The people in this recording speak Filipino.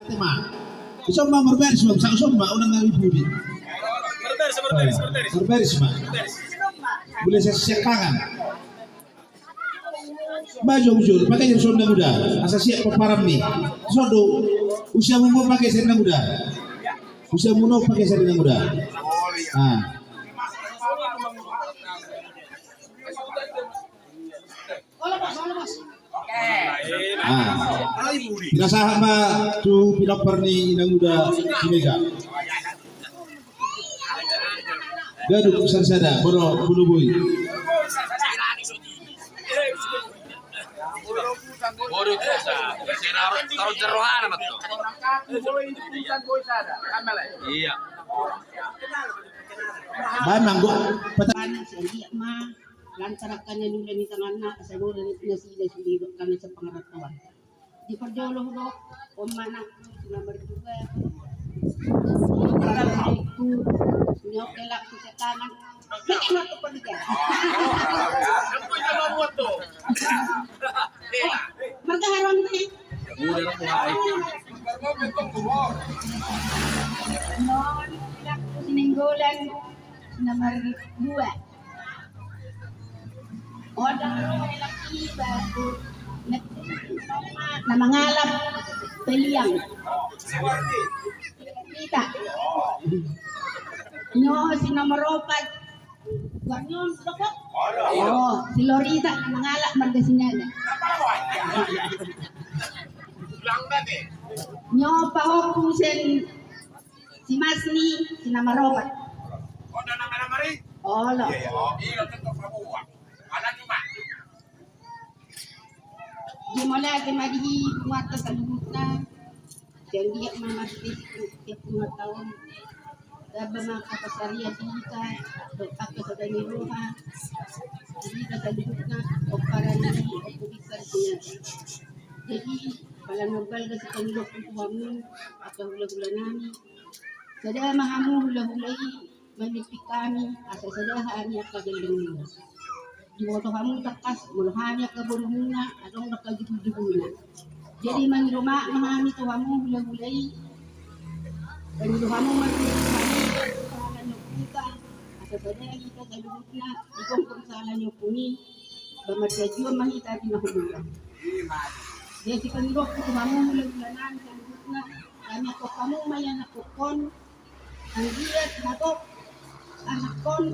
tema. Isomba berberes bang, sa isomba unang nalipudi. Berberes bang. Boleh saya siapkan. Baju bujur, pakai yang sonda muda. Asa siap peparam nih. Sodo, usia muda pakai serina muda. Usia muda pakai serina muda. Ah. Tidak sah mbak tu piloper ni inang muda Mega. Gaduh besar sada, bono bui. Bodoh biasa, taruh jerohan amat tuh. Iya. Manang gua Paano siya hindi lantarak ka na nila ni tangana sa mura na sila sulibot ka na sa pangaratawan. Di pa jolo ho kung manak sila marduga. Ku nyo kelak ku sa tangan. Bakit mo ito paligyan? Magkaharon na eh. Udah lah mulai. Noon kelak ku sininggolan na marduga. Odang laki bago na mangalap peliyang kita nyo si Namaropat wag nyo dokok si Lorita na mangalap margasinyana nyo pahokusen si Masni si Namaropat lo di mula di madihi buat sa lubot na jadi mamatis tiap 5 tahun daba mga kapasarya dita dopak sa daniruha jadi sa lubot na o para nani o pubisan siya jadi pala nabal ka sa kanilok ng kuwamin at hula-hula nami sada mahamu hula-hulay malipik kami asa sadahan niya kagaling mo di moto kamu takas mulhanya ka bulmuna atong nakagitu-gituna jadi man ruma mahami to kamu hula-hulay dan do kamu salah nyo kita asa sadaya kita galubot na ikong kung salah nyo kuni bamadadyo mahita pinahulugan jadi si kanilok ko kamu hula-hulanan galubot na kami ko kamu mayan ako kon ang giyat batok anak kon